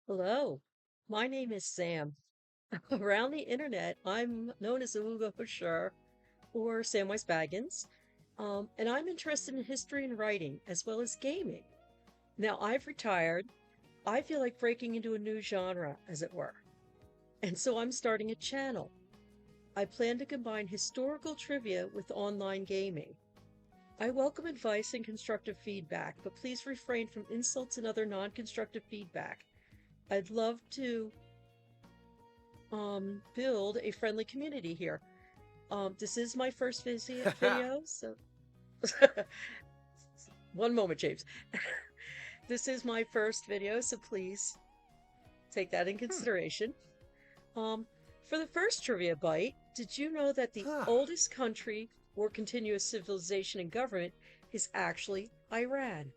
Hello, my name is Sam. Around the internet, I'm known as Ugo Bashir or Samwise Baggins, and I'm interested in history and writing as well as gaming. Now, I've retired. I feel like breaking into a new genre, as it were, and so I'm starting a channel. I plan to combine historical trivia with online gaming. I welcome advice and constructive feedback, but please refrain from insults and other non constructive feedback. I'd love to build a friendly community here. This is my first video, so one moment, James. This is my first video, so please take that in Hmm. consideration. Um, for the first trivia bite, did you know that the Huh. oldest country or continuous civilization and government is actually Iran?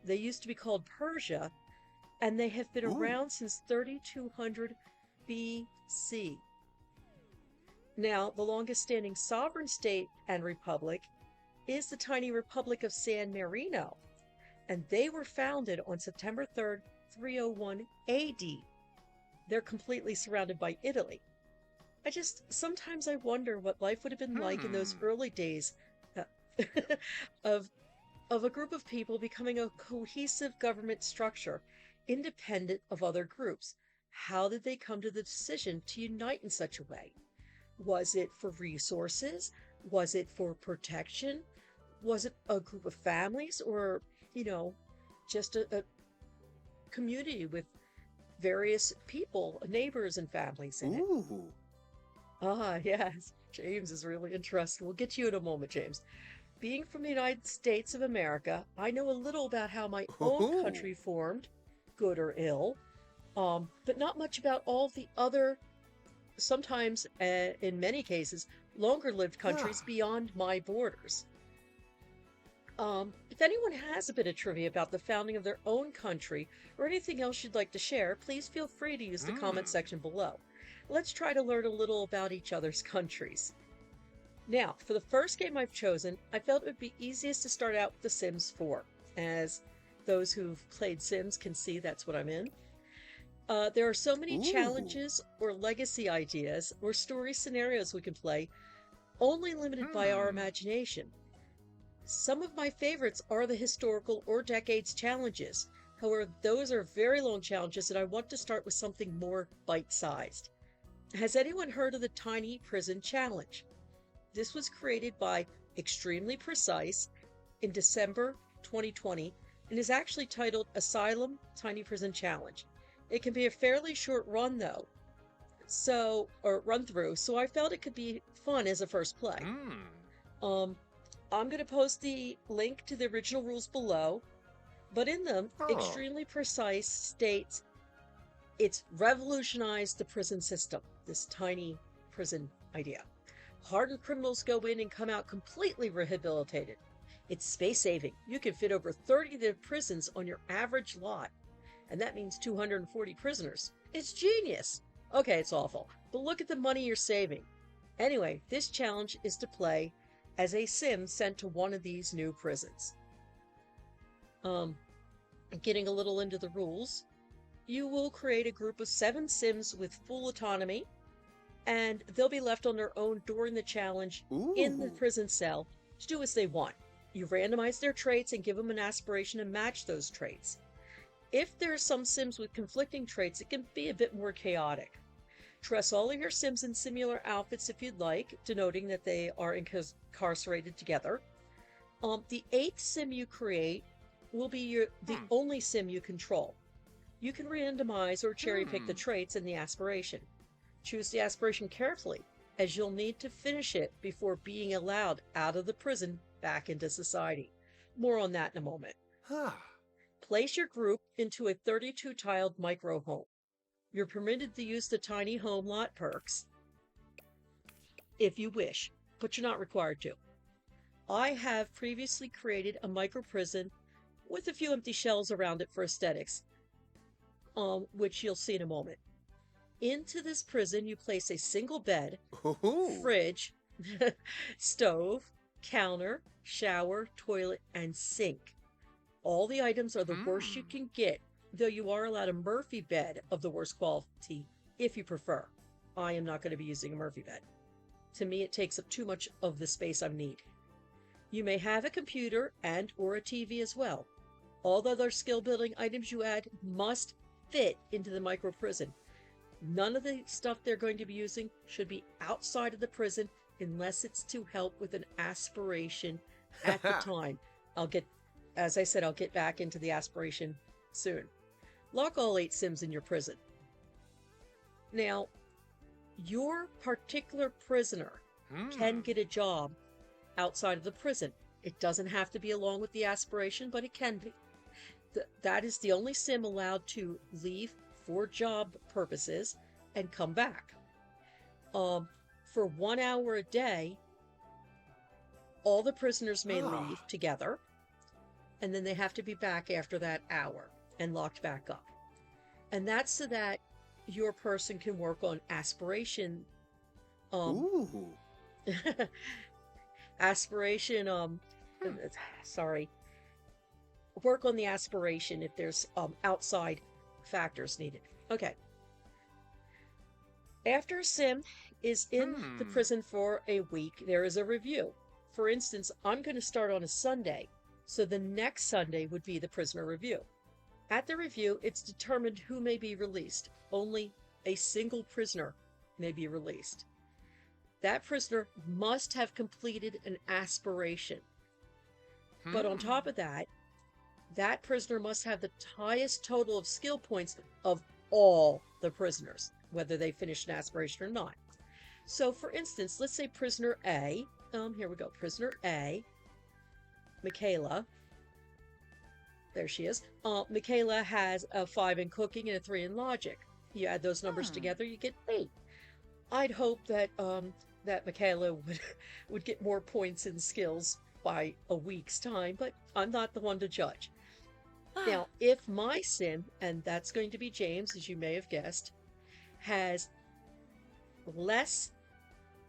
They used to be called Persia, and they have been Ooh. around since 3200 BC. Now, the longest standing sovereign state and republic is the tiny Republic of San Marino, and they were founded on September 3rd, 301 AD. They're completely surrounded by Italy. Sometimes I wonder what life would have been like in those Hmm. early days uh, of of a group of people becoming a cohesive government structure, independent of other groups. How did they come to the decision to unite in such a way? Was it for resources? Was it for protection? Was it a group of families or, you know, just a community with various people, neighbors, and families in it? Ooh. Ah, yes. James is really interested. We'll get to you in a moment, James. Being from the United States of America, I know a little about how my own Ooh. country formed, good or ill, but not much about all the other, sometimes, in many cases, longer lived Huh. countries beyond my borders. If anyone has a bit of trivia about the founding of their own country or anything else you'd like to share, please feel free to use the comment Hmm. section below. Let's try to learn a little about each other's countries. Now, for the first game I've chosen, I felt it would be easiest to start out with The Sims 4. As those who've played Sims can see, that's what I'm in. There are so many Ooh. challenges or legacy ideas or story scenarios we can play, only limited by our Hmm. imagination. Some of my favorites are the historical or decades challenges. However, those are very long challenges, and I want to start with something more bite sized. Has anyone heard of the Tiny Prison Challenge? This was created by Extremely Precise in December 2020 and is actually titled Asylum Tiny Prison Challenge. It can be a fairly short run though, or run through, so I felt it could be fun as a first play. Hmm. Um, I'm going to post the link to the original rules below, but in them, Oh. Extremely Precise states it's revolutionized the prison system, this tiny prison idea. Hardened criminals go in and come out completely rehabilitated. It's space saving. You can fit over 30 of the prisons on your average lot, and that means 240 prisoners. It's genius. Okay, it's awful, but look at the money you're saving. Anyway, this challenge is to play as a sim sent to one of these new prisons. Um, Getting a little into the rules, you will create a group of 7 sims with full autonomy, and they'll be left on their own during the challenge in the Ooh. prison cell to do as they want. You randomize their traits and give them an aspiration to match those traits. If there are some sims with conflicting traits, it can be a bit more chaotic. Dress all of your sims in similar outfits if you'd like, denoting that they are incarcerated together. The 8th sim you create will be the Hmm. only sim you control. You can randomize or cherry pick the Hmm. traits in the aspiration. Choose the aspiration carefully, as you'll need to finish it before being allowed out of the prison back into society. More on that in a moment. Huh. Place your group into a 32 tiled micro home. You're permitted to use the tiny home lot perks if you wish, but you're not required to. I have previously created a micro prison with a few empty shells around it for aesthetics, which you'll see in a moment. Into this prison, you place a single bed, Ooh. fridge, stove, counter, shower, toilet, and sink. All the items are the worst you Hmm. can get though you are allowed a Murphy bed of the worst quality if you prefer. I am not going to be using a Murphy bed. To me, it takes up too much of the space I need. You may have a computer and or a TV as well. All the other skill building items you add must fit into the micro prison. None of the stuff they're going to be using should be outside of the prison unless it's to help with an aspiration at the time. I'll get, as I said, I'll get back into the aspiration soon. Lock all 8 Sims in your prison. Now, your particular prisoner can get a job outside of the prison. It doesn't have to be along with the aspiration, but it can be. That is the only Sim allowed to leave for job purposes and come back. For 1 hour a day, all the prisoners may leave together, and then they have to be back after that hour and locked back up. And that's so that your person can work on aspiration. Aspiration, sorry. Work on the aspiration if there's outside factors needed. Okay. After a Sim is in the prison for a week, there is a review. For instance, I'm going to start on a Sunday, so the next Sunday would be the prisoner review. At the review, it's determined who may be released. Only a single prisoner may be released. That prisoner must have completed an aspiration. But on top of that, that prisoner must have the highest total of skill points of all the prisoners, whether they finished an aspiration or not. So, for instance, let's say prisoner A, here we go, prisoner A, Michaela, there she is. Michaela has a 5 in cooking and a 3 in logic. You add those numbers together, you get 8. I'd hope that that Michaela would get more points in skills by a week's time, but I'm not the one to judge. Now, if my Sim, and that's going to be James, as you may have guessed, has less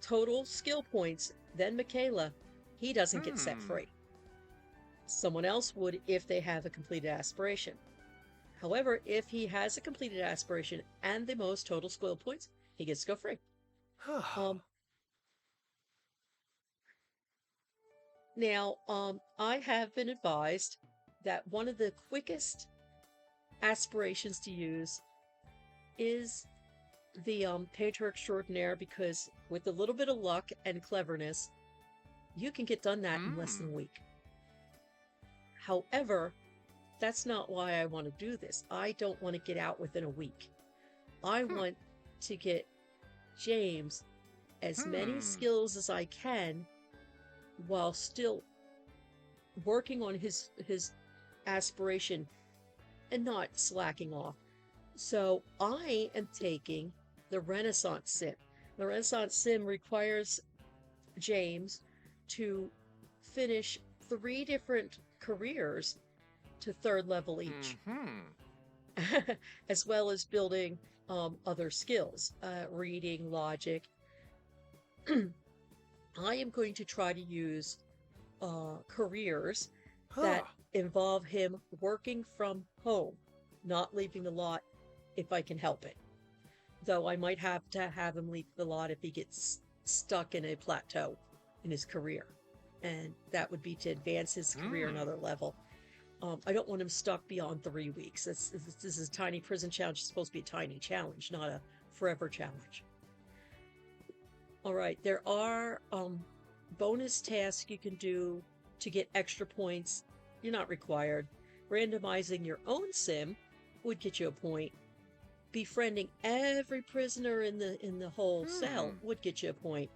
total skill points than Michaela, he doesn't get set free. Someone else would if they have a completed aspiration. However, if he has a completed aspiration and the most total skill points, he gets to go free. Now, I have been advised that one of the quickest aspirations to use is the Painter Extraordinaire, because with a little bit of luck and cleverness, you can get done that in less than a week. However, that's not why I want to do this. I don't want to get out within a week. I want to get James as many skills as I can while still working on his aspiration and not slacking off. So I am taking the Renaissance Sim. The Renaissance Sim requires James to finish 3 different careers to 3rd level each, as well as building other skills, reading, logic. I am going to try to use careers that involve him working from home, not leaving the lot if I can help it. Though I might have to have him leave the lot if he gets stuck in a plateau in his career. And that would be to advance his career another level. I don't want him stuck beyond 3 weeks. This is a tiny prison challenge. It's supposed to be a tiny challenge, not a forever challenge. All right, there are bonus tasks you can do to get extra points. You're not required. Randomizing your own Sim would get you a point. Befriending every prisoner in the whole cell would get you a point.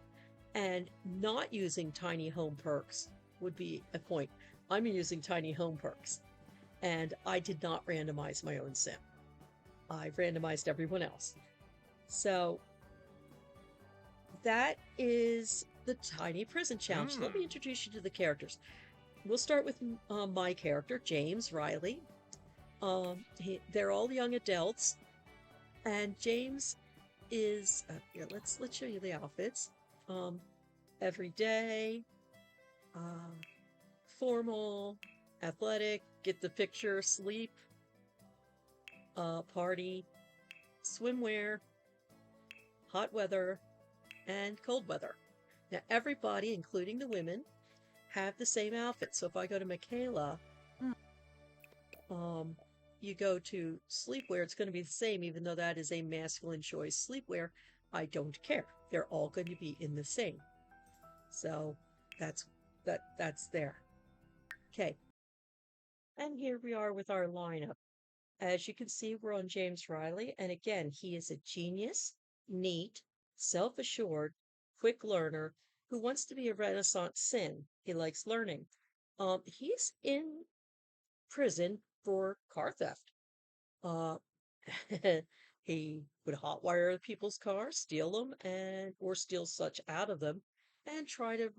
And not using tiny home perks would be a point. I'm using tiny home perks. And I did not randomize my own Sim. I randomized everyone else. So that is the Tiny Prison Challenge. Let me introduce you to the characters. We'll start with my character, James Riley. They're all young adults. And James is, here, let's show you the outfits. Every day, formal, athletic, get the picture, sleep. party, swimwear, hot weather, and cold weather. Now, everybody, including the women, have the same outfit. So if I go to Michaela, um, you go to sleepwear, it's going to be the same, even though that is a masculine choice sleepwear. I don't care. They're all going to be in the same. So that's that's there. Okay. And here we are with our lineup. As you can see, we're on James Riley. And again, he is a genius, neat, self-assured, quick learner who wants to be a Renaissance sin. He likes learning. He's in prison for car theft. Uh, he would hotwire people's cars, steal them, and or steal such out of them, and try to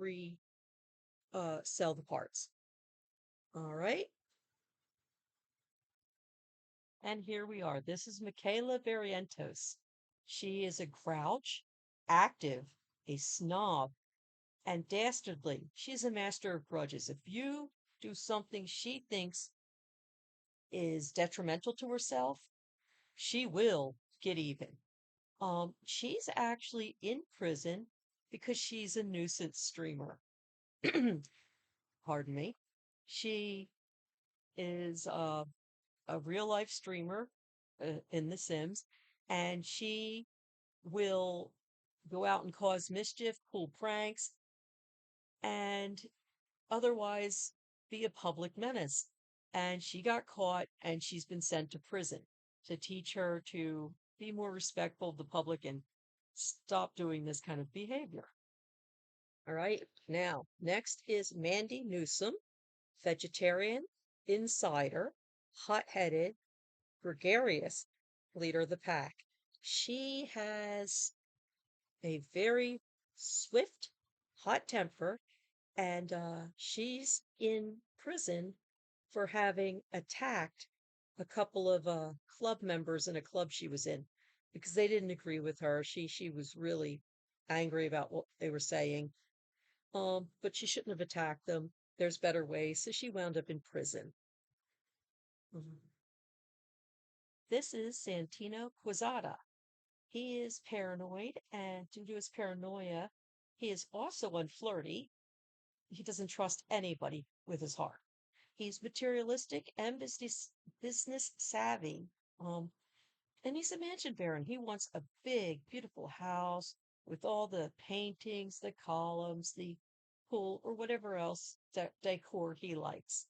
sell the parts. All right. And here we are. This is Michaela Barrientos. She is a grouch, active, a snob, and dastardly. She's a master of grudges. If you do something she thinks is detrimental to herself, she will get even. She's actually in prison because she's a nuisance streamer. Pardon me. She is a real life streamer in The Sims, and she will go out and cause mischief, pull pranks, and otherwise be a public menace. And she got caught and she's been sent to prison to teach her to be more respectful of the public and stop doing this kind of behavior. All right. Now, next is Mandy Newsom, vegetarian, insider, hot headed, gregarious, leader of the pack. She has a very swift, hot temper, and she's in prison for having attacked a couple of club members in a club she was in because they didn't agree with her. She was really angry about what they were saying. But she shouldn't have attacked them. There's better ways, so she wound up in prison. Mhm. This is Santino Quezada. He is paranoid, and due to his paranoia, he is also unflirty. He doesn't trust anybody with his heart. He's materialistic and business savvy. Um, and he's a mansion baron. He wants a big, beautiful house with all the paintings, the columns, the pool, or whatever else decor he likes.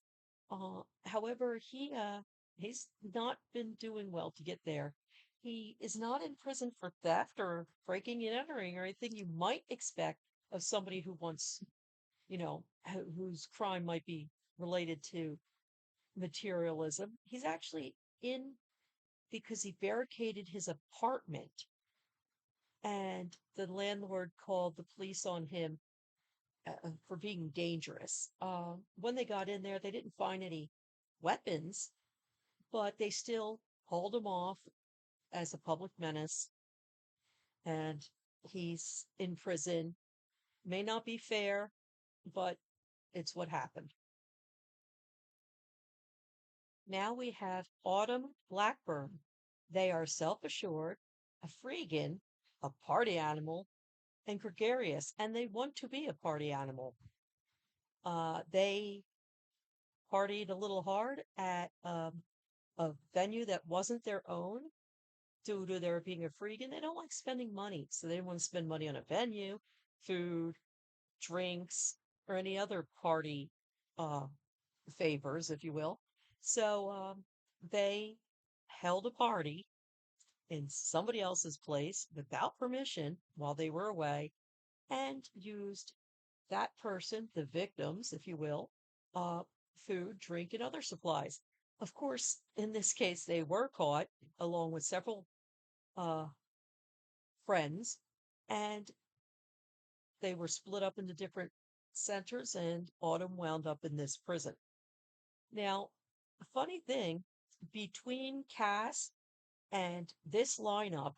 However, he's not been doing well to get there. He is not in prison for theft or breaking and entering or anything you might expect of somebody who wants, whose crime might be related to materialism. He's actually in because he barricaded his apartment and the landlord called the police on him for being dangerous. When they got in there, they didn't find any weapons, but they still hauled him off as a public menace, and he's in prison. May not be fair, but it's what happened. Now we have Autumn Blackburn. They are self assured, a freegan, a party animal, and gregarious, and they want to be a party animal. They partied a little hard at a venue that wasn't their own due to their being a freegan. They don't like spending money, so they didn't want to spend money on a venue, food, drinks, or any other party uh, favors, if you will. So they held a party in somebody else's place without permission while they were away and used that person, the victims, if you will, uh, food, drink, and other supplies. Of course, in this case, they were caught along with several uh, friends, and they were split up into different centers, and Autumn wound up in this prison. Now, a funny thing, between CAS and this lineup,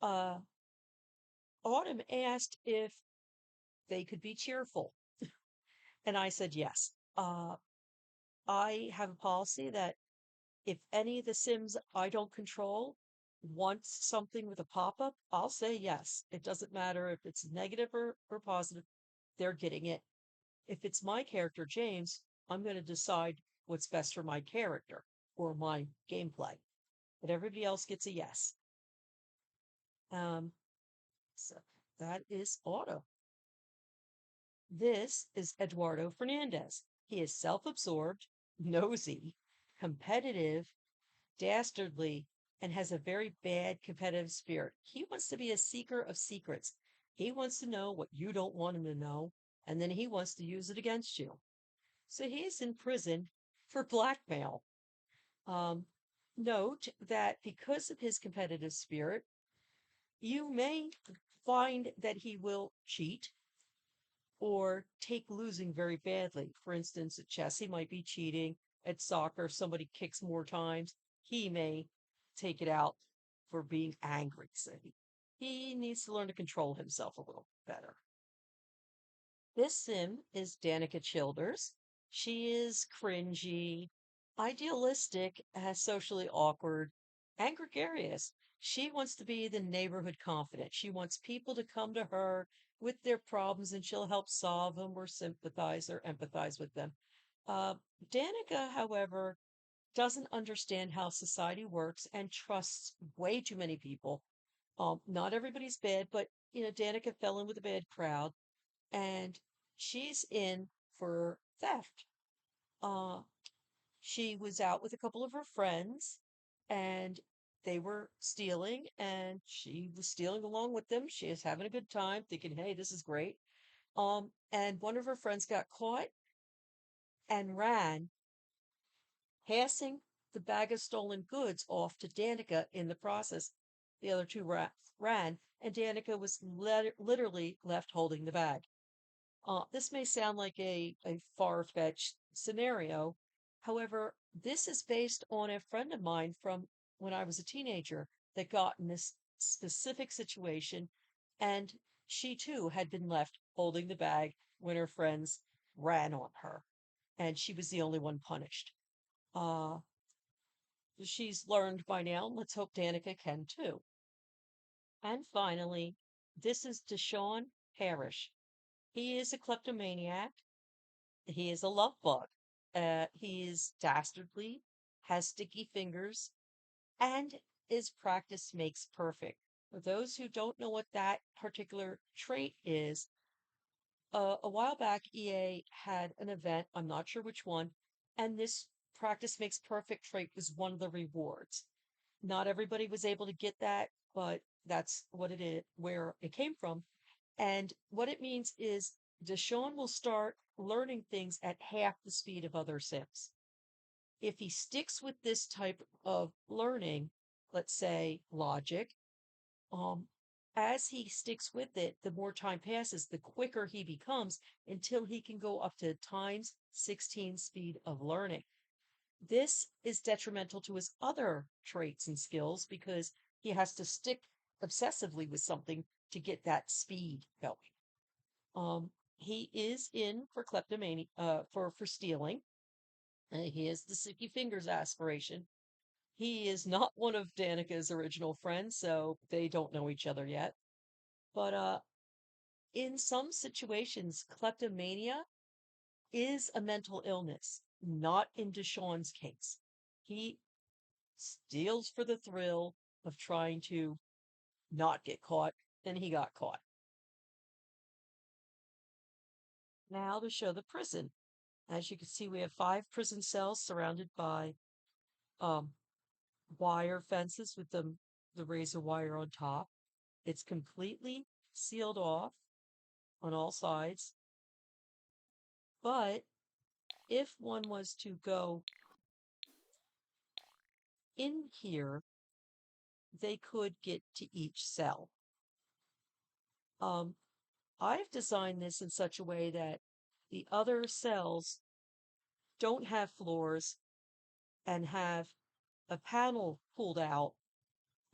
uh, Autumn asked if they could be cheerful. And I said yes. I have a policy that If any of the Sims I don't control wants something with a pop-up, I'll say yes. It doesn't matter if it's negative or positive, they're getting it. If it's my character, James, I'm going to decide what's best for my character or my gameplay. But everybody else gets a yes. So that is Auto. This is Eduardo Fernandez. He is self absorbed, nosy, competitive, dastardly, and has a very bad competitive spirit. He wants to be a seeker of secrets. He wants to know what you don't want him to know, and then he wants to use it against you. So he is in prison for blackmail. Um, Note that because of his competitive spirit, you may find that he will cheat or take losing very badly. For instance, at chess, he might be cheating. At soccer, somebody kicks more times. He may take it out for being angry. So he needs to learn to control himself a little better. This sim is Danica Childers. She is cringy, idealistic, socially awkward, and gregarious. She wants to be the neighborhood confidant. She wants people to come to her with their problems and she'll help solve them or sympathize or empathize with them. Uh, Danica, however, doesn't understand how society works and trusts way too many people. Not everybody's bad, but Danica fell in with a bad crowd and she's in for theft. Uh, she was out with a couple of her friends and they were stealing and she was stealing along with them. She is having a good time thinking, hey, this is great. And one of her friends got caught and ran, passing the bag of stolen goods off to Danica in the process. The other two ran, and Danica was literally left holding the bag. This may sound like a far fetched scenario. However, this is based on a friend of mine from when I was a teenager that got in this specific situation. And she too had been left holding the bag when her friends ran on her. And she was the only one punished. Uh, she's learned by now. Let's hope Danica can too. And finally, this is Deshaun Parrish. He is a kleptomaniac. He is a love bug. He is dastardly, has sticky fingers, and is practice makes perfect. For those who don't know what that particular trait is, a while back, EA had an event, I'm not sure which one, and this practice makes perfect trait was one of the rewards. Not everybody was able to get that, but that's what it is, where it came from. And what it means is Deshaun will start learning things at half the speed of other Sims. If he sticks with this type of learning, let's say logic, um, as he sticks with it, the more time passes, the quicker he becomes until he can go up to times 16 speed of learning. This is detrimental to his other traits and skills because he has to stick obsessively with something to get that speed going. He is in for kleptomania, for stealing. He has the sticky fingers aspiration. He is not one of Danica's original friends, so they don't know each other yet. But in some situations, kleptomania is a mental illness, not in Deshaun's case. He steals for the thrill of trying to not get caught, and he got caught. Now to show the prison. As you can see, we have 5 prison cells surrounded by um, wire fences with the razor wire on top. It's completely sealed off on all sides. But if one was to go in here, they could get to each cell. Um, I've designed this in such a way that the other cells don't have floors and have a panel pulled out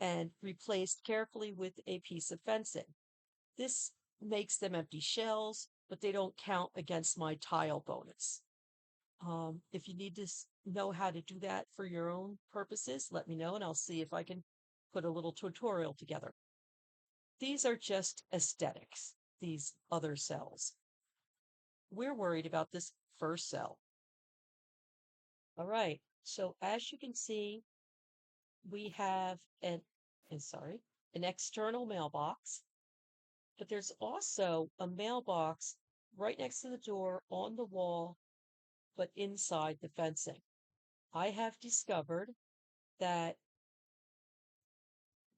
and replaced carefully with a piece of fencing. This makes them empty shells, but they don't count against my tile bonus. If you need to know how to do that for your own purposes, let me know and I'll see if I can put a little tutorial together. These are just aesthetics, these other cells. We're worried about this first cell. All right, so as you can see, we have an external mailbox, but there's also a mailbox right next to the door on the wall, but inside the fencing. I have discovered that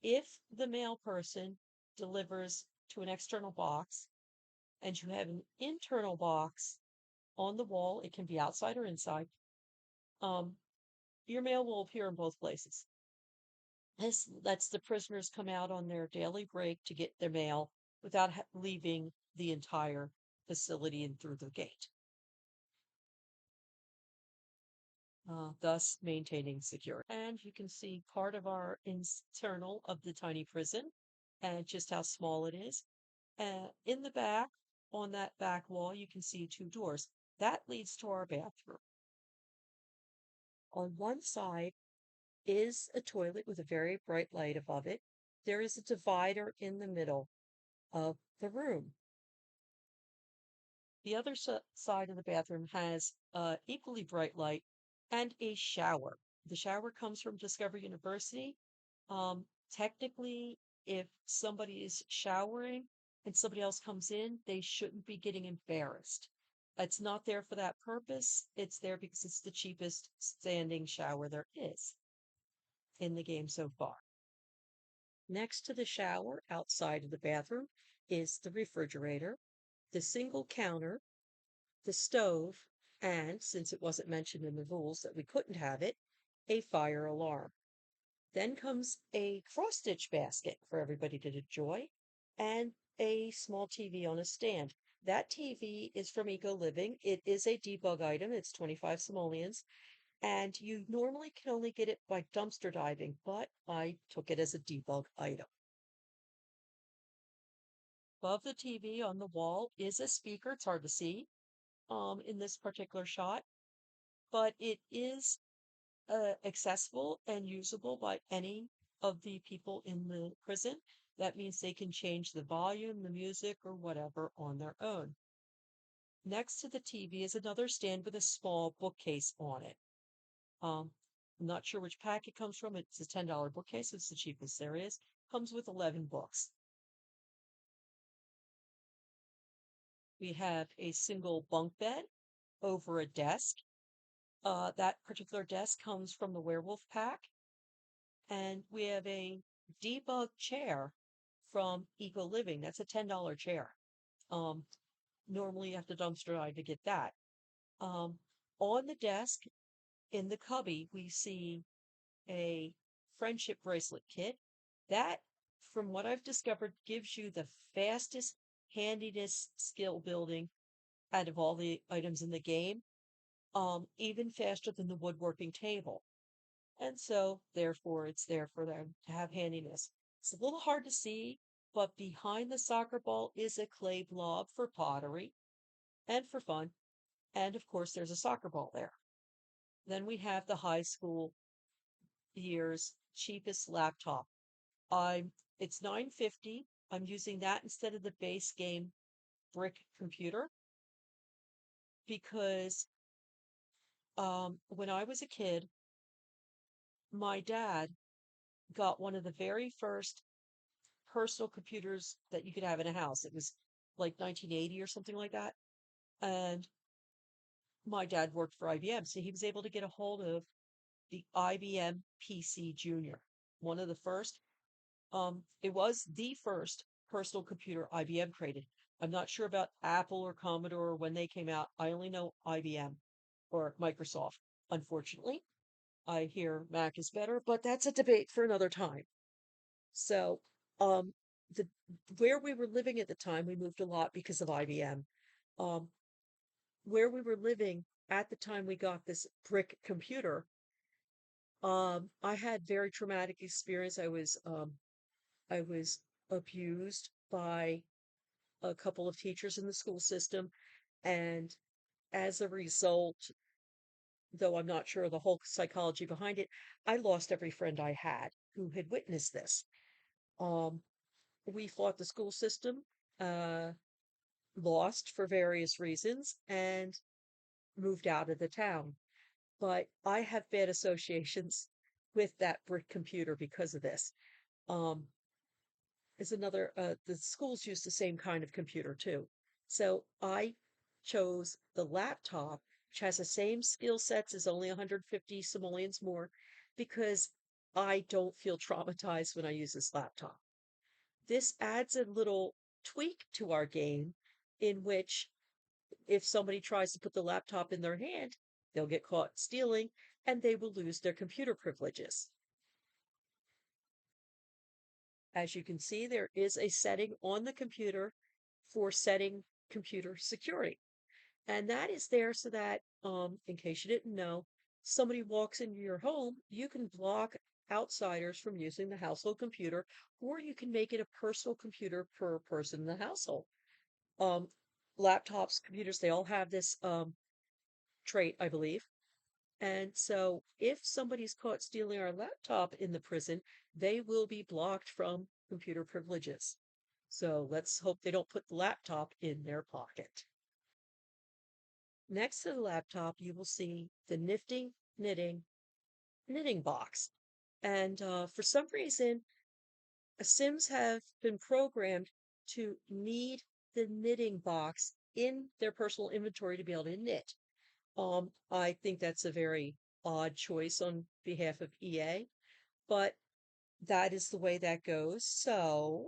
if the mail person delivers to an external box and you have an internal box on the wall, it can be outside or inside, um, your mail will appear in both places. This lets the prisoners come out on their daily break to get their mail without leaving the entire facility and through the gate, thus maintaining security. And you can see part of our internal of the tiny prison and just how small it is. In the back, on that back wall, you can see two doors. That leads to our bathroom. On one side is a toilet with a very bright light above it. There is a divider in the middle of the room. The other side of the bathroom has equally bright light and a shower. The shower comes from Discovery University. Technically, if somebody is showering and somebody else comes in, they shouldn't be getting embarrassed. It's not there for that purpose. It's there because it's the cheapest standing shower there is in the game so far. Next to the shower, outside of the bathroom, is the refrigerator, the single counter, the stove, and, since it wasn't mentioned in the rules that we couldn't have it, a fire alarm. Then comes a cross-stitch basket for everybody to enjoy, and a small TV on a stand. That TV is from Eco Living. It is a debug item. It's 25 simoleons, and you normally can only get it by dumpster diving, but I took it as a debug item. Above the TV on the wall is a speaker. It's hard to see in this particular shot, but it is accessible and usable by any of the people in the prison. That means they can change the volume, the music, or whatever on their own. Next to the TV is another stand with a small bookcase on it. I'm not sure which pack it comes from. It's a $10 bookcase. It's the cheapest there is. Comes with 11 books. We have a single bunk bed over a desk. That particular desk comes from the werewolf pack. And we have a debug chair from Eco Living. That's a $10 chair. Normally you have to dumpster dive to get that. On the desk in the cubby, we see a friendship bracelet kit. That, from what I've discovered, gives you the fastest handiness skill building out of all the items in the game, even faster than the woodworking table. And so, therefore, it's there for them to have handiness. It's a little hard to see, but behind the soccer ball is a clay blob for pottery and for fun. And of course, there's a soccer ball there. Then we have the high school year's cheapest laptop. It's $9.50. I'm using that instead of the base game brick computer because when I was a kid, my dad got one of the very first personal computers that you could have in a house. It was like 1980 or something like that. And my dad worked for IBM, so he was able to get a hold of the IBM PC Junior, one of the first. It was the first personal computer IBM created. I'm not sure about Apple or Commodore or when they came out. I only know IBM or Microsoft. Unfortunately, I hear Mac is better, but that's a debate for another time. So, um, the where we were living at the time, we moved a lot because of IBM. Um, where we were living at the time we got this brick computer, I had very traumatic experience. I was abused by a couple of teachers in the school system, and as a result, though I'm not sure the whole psychology behind it, I lost every friend I had who had witnessed this. Um, we fought the school system, uh, lost for various reasons, and moved out of the town. But I have bad associations with that brick computer because of this. Um, is another, the schools use the same kind of computer too. So I chose the laptop, which has the same skill sets as only 150 simoleons more, because I don't feel traumatized when I use this laptop. This adds a little tweak to our game in which if somebody tries to put the laptop in their hand, they'll get caught stealing and they will lose their computer privileges. As you can see, there is a setting on the computer for setting computer security. And that is there so that, in case you didn't know, somebody walks into your home, you can block outsiders from using the household computer, or you can make it a personal computer per person in the household. Um, Laptops, computers, they all have this trait, I believe. And so if somebody's caught stealing our laptop in the prison, they will be blocked from computer privileges. So let's hope they don't put the laptop in their pocket. Next to the laptop, you will see the nifty knitting box. And for some reason, Sims have been programmed to need the knitting box in their personal inventory to be able to knit. I think that's a very odd choice on behalf of EA, but that is the way that goes. So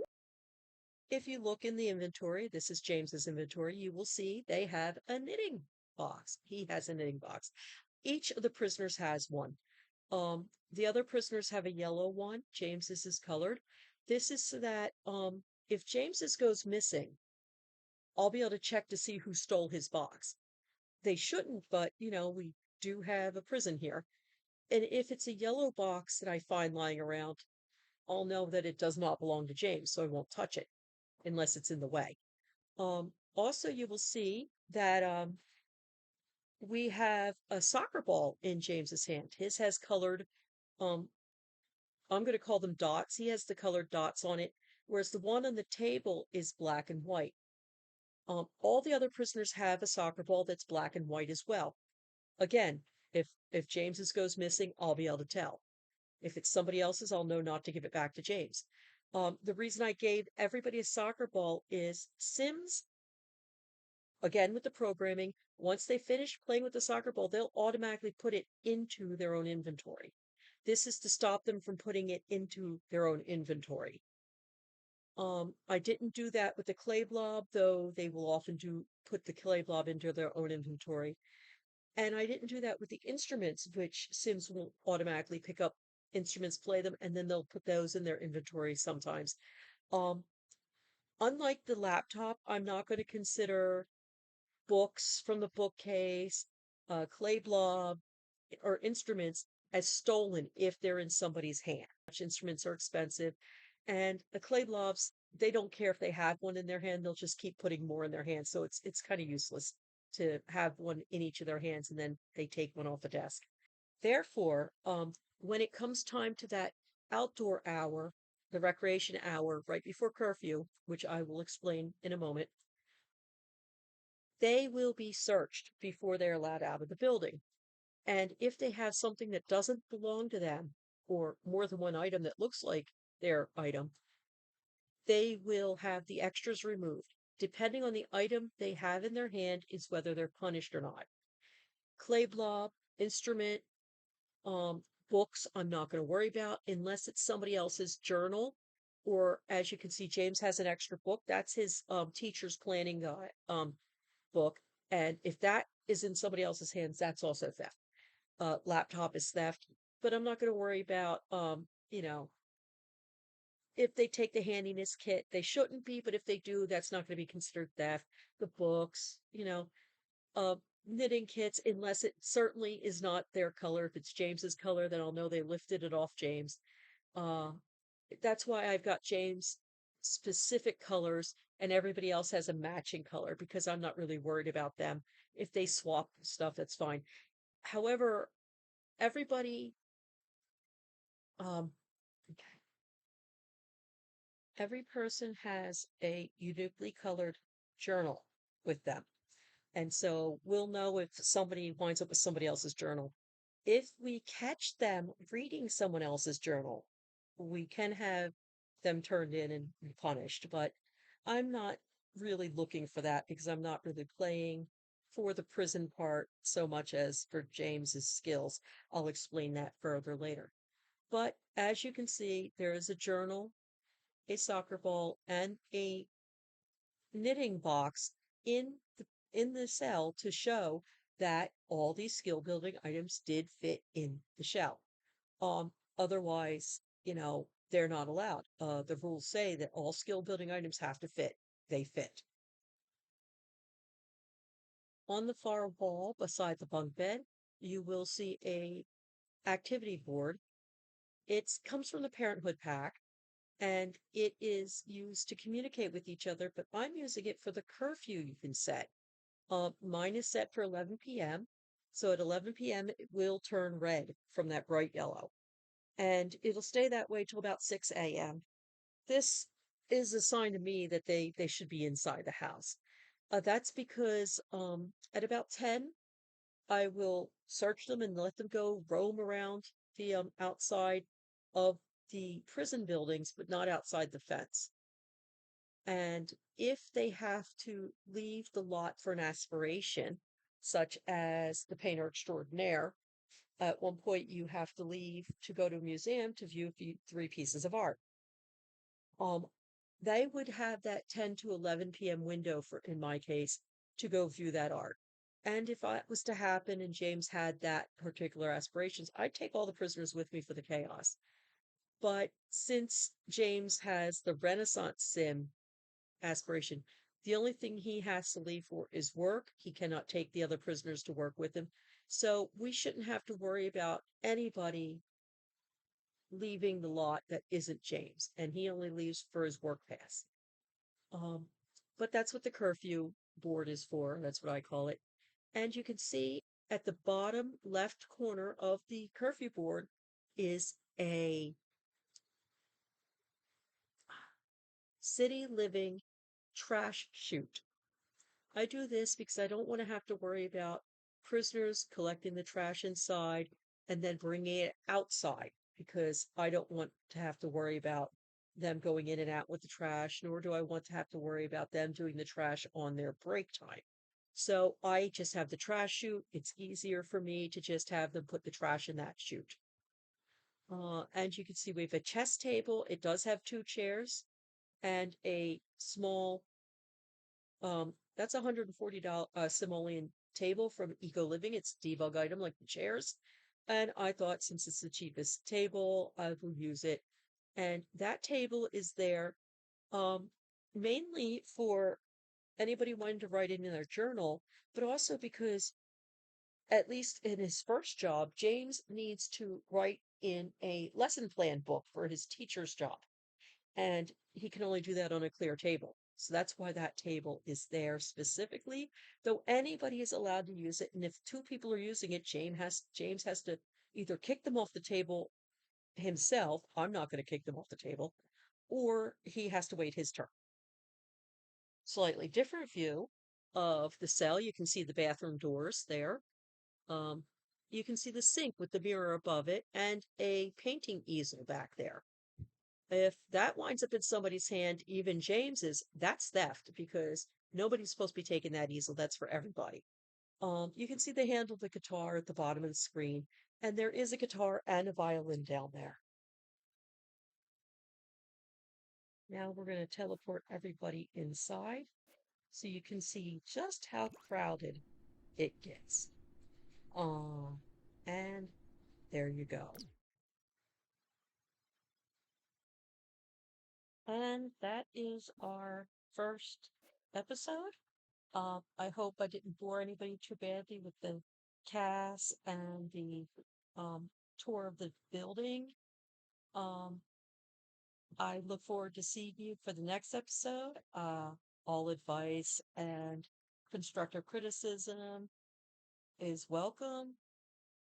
if you look in the inventory, this is James's inventory, you will see they have a knitting box. He has a knitting box. Each of the prisoners has one. The other prisoners have a yellow one. James's is colored. This is so that if James's goes missing, I'll be able to check to see who stole his box. They shouldn't, but we do have a prison here. And if it's a yellow box that I find lying around, I'll know that it does not belong to James, so I won't touch it unless it's in the way. Also, you will see that we have a soccer ball in James's hand. His has colored, um, I'm going to call them dots. He has the colored dots on it, whereas the one on the table is black and white. All the other prisoners have a soccer ball that's black and white as well. Again, if James's goes missing, I'll be able to tell. If it's somebody else's, I'll know not to give it back to James. The reason I gave everybody a soccer ball is Sims, again with the programming, once they finish playing with the soccer ball, they'll automatically put it into their own inventory. This is to stop them from putting it into their own inventory. I didn't do that with the clay blob, though they will often do put the clay blob into their own inventory. And I didn't do that with the instruments, which Sims will automatically pick up instruments, play them, and then they'll put those in their inventory sometimes. Um, Unlike the laptop, I'm not going to consider books from the bookcase, clay blob, or instruments as stolen if they're in somebody's hand. Instruments are expensive, and the clay blobs, they don't care if they have one in their hand, they'll just keep putting more in their hands. So it's kind of useless to have one in each of their hands and then they take one off the desk. Therefore, when it comes time to that outdoor hour, the recreation hour right before curfew, which I will explain in a moment, they will be searched before they're allowed out of the building. And if they have something that doesn't belong to them, or more than one item that looks like their item, they will have the extras removed. Depending on the item they have in their hand, is whether they're punished or not. Clay blob, instrument, books, I'm not going to worry about unless it's somebody else's journal. Or as you can see, James has an extra book. That's his teacher's planning guide book. And if that is in somebody else's hands, that's also theft. Laptop is theft, but I'm not going to worry about, if they take the handiness kit, they shouldn't be, but if they do, that's not going to be considered theft. The books, uh, knitting kits, unless it certainly is not their color. If it's James's color, then I'll know they lifted it off James. Uh, that's why I've got James specific colors and everybody else has a matching color because I'm not really worried about them. If they swap stuff, that's fine. However, everybody, um, okay, every person has a uniquely colored journal with them. And so we'll know if somebody winds up with somebody else's journal. If we catch them reading someone else's journal, we can have them turned in and punished. But I'm not really looking for that because I'm not really playing for the prison part so much as for James's skills. I'll explain that further later. But as you can see, there is a journal, a soccer ball, and a knitting box in the cell to show that all these skill building items did fit in the shell. Otherwise, they're not allowed. The rules say that all skill building items have to fit. They fit. On the far wall beside the bunk bed, you will see a activity board. It comes from the Parenthood Pack and it is used to communicate with each other, but I'm using it for the curfew you can set. Mine is set for 11 p.m. So at 11 p.m., it will turn red from that bright yellow, and it'll stay that way till about 6 a.m. This is a sign to me that they should be inside the house. That's because at about 10, I will search them and let them go roam around the outside of the prison buildings, but not outside the fence. And if they have to leave the lot for an aspiration, such as the painter extraordinaire, at one point you have to leave to go to a museum to view three pieces of art. Um, they would have that 10 to 11 p.m. window for, in my case, to go view that art. And if that was to happen and James had that particular aspirations, I'd take all the prisoners with me for the chaos. But since James has the Renaissance sim aspiration. The only thing he has to leave for is work. He cannot take the other prisoners to work with him. So we shouldn't have to worry about anybody leaving the lot that isn't James. And he only leaves for his work pass. Um, but that's what the curfew board is for. That's what I call it. And you can see at the bottom left corner of the curfew board is a city living trash chute. I do this because I don't want to have to worry about prisoners collecting the trash inside and then bringing it outside because I don't want to have to worry about them going in and out with the trash, nor do I want to have to worry about them doing the trash on their break time. So I just have the trash chute. It's easier for me to just have them put the trash in that chute. And you can see we have a chess table. It does have two chairs and a small that's $140 simoleon table from Eco Living. It's a debug item like the chairs. And I thought since it's the cheapest table, I will use it. And that table is there um, mainly for anybody wanting to write in their journal, but also because, at least in his first job, James needs to write in a lesson plan book for his teacher's job and he can only do that on a clear table. So that's why that table is there specifically, though anybody is allowed to use it. And if two people are using it, James has to either kick them off the table himself. I'm not going to kick them off the table, or he has to wait his turn. Slightly different view of the cell. You can see the bathroom doors there. Um, you can see the sink with the mirror above it and a painting easel back there. If that winds up in somebody's hand, even James's, that's theft because nobody's supposed to be taking that easel. That's for everybody. You can see the handle of the guitar at the bottom of the screen, and there is a guitar and a violin down there. Now we're going to teleport everybody inside so you can see just how crowded it gets. And there you go. And that is our first episode. I hope I didn't bore anybody too badly with the CAS and the um, tour of the building. Um, I look forward to seeing you for the next episode. All advice and constructive criticism is welcome.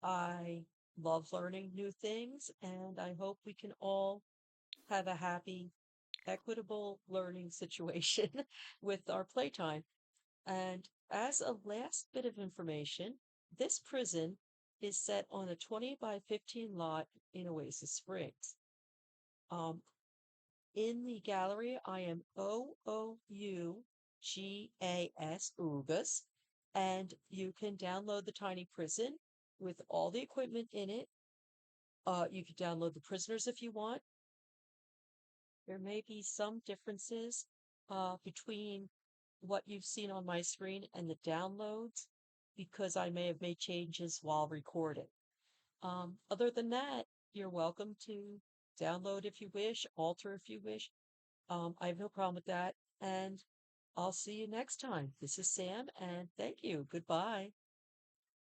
I love learning new things, and I hope we can all have a happy, equitable learning situation with our playtime. And as a last bit of information, this prison is set on a 20 by 15 lot in Oasis Springs. Um, in the gallery, I am OOUGAS, Oogas, and you can download the tiny prison with all the equipment in it. You can download the prisoners if you want. There may be some differences between what you've seen on my screen and the downloads because I may have made changes while recording. Other than that, you're welcome to download if you wish, alter if you wish. I have no problem with that. And I'll see you next time. This is Sam, and thank you. Goodbye.